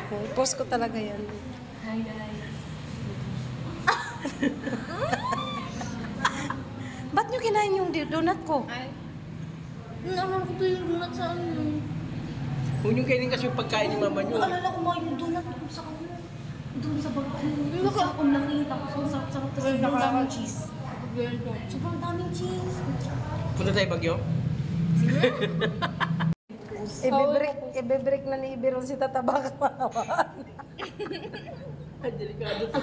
Post ko talaga yan. Hi guys. Ba't nyo kinain yung donut ko? Ay. Naman ko to yung donut sa ano. Huwag nyo kainin kasi yung pagkain ni mama nyo. Alala ko mga yung donut ko sa kanya. Doon sa bago. Sa akong nakita ko. Ang sarap-sarap. Tapos ang daming cheese. Sobrang daming cheese. Punta tayo Bagyo? Ibebreak na ni Ibiron si Tata baka manawan. Ay, delikado to.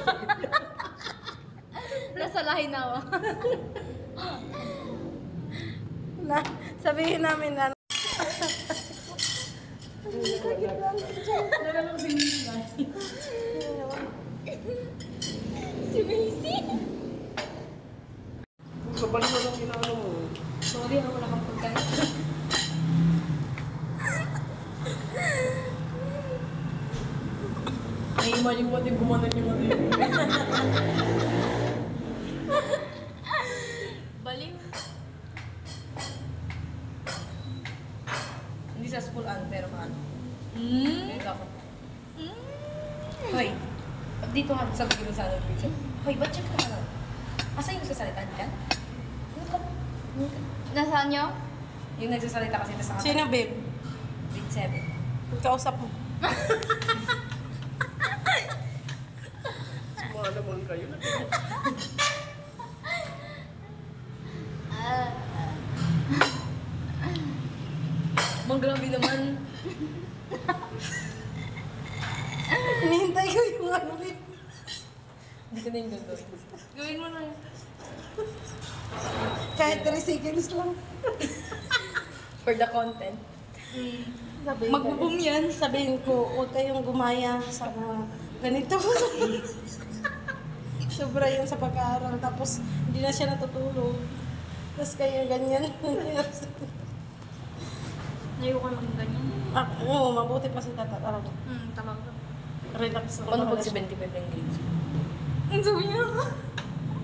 Nasa lahi na ako. Na, sabihin namin na. Si Macy. Kabalik mo lang inaano mo. Sorry, wala kang pagkain. Nai-imagine ko din gumanon yung mga yun. Baliw. Hindi sa school pero paano? Ngayon ako. Hoy, dito nga sa bigyan sa ano picture. Hoy, ba't check ka na? Asa yung sasalita niya? Nasaan niyo? Yung nagsasalita kasi ito sa kapatid. Sino, babe? Grade 7. Kausap mo. Sumama naman kayo. Mang grabe naman. Hinihintay ko yung ano, babe. Hindi ko na yung gagawin. Gawin mo na. Kahit 3 seconds lang. For the content. Magbo-boom yan. Sabihin ko, huwag kayong gumaya sa mga ganito. Sobra yun sa pag-aaral. Tapos, hindi na siya natutulog. Tapos kayo ganyan. Ayoko lang ganyan. Oo, mabuti pa si Tata. Talaga. Tama ka. Relax lang. Paano pag talaga siya. 75 ng grades? Ang sabi niya.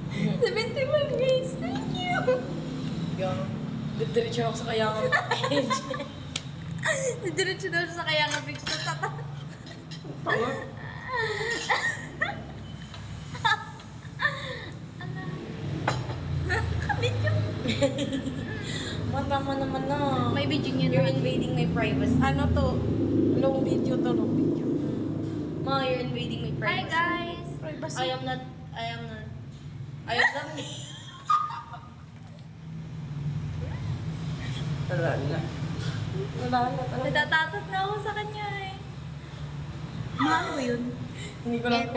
75 grades, thank you! Yung, didiretso ako sa kayangan page. Didiretso daw siya sa kayangan page sa tata. Tama. Kabit yun. Matama naman na. May video niya. You're invading my privacy. Ano to? Long video to, long video. Ma, you're invading my privacy. Hi guys! Privacy. I am not Wala na. Wala na talaga. Natatatot na ako sa kanya eh. Ma, ano ba yun? Hindi ko lang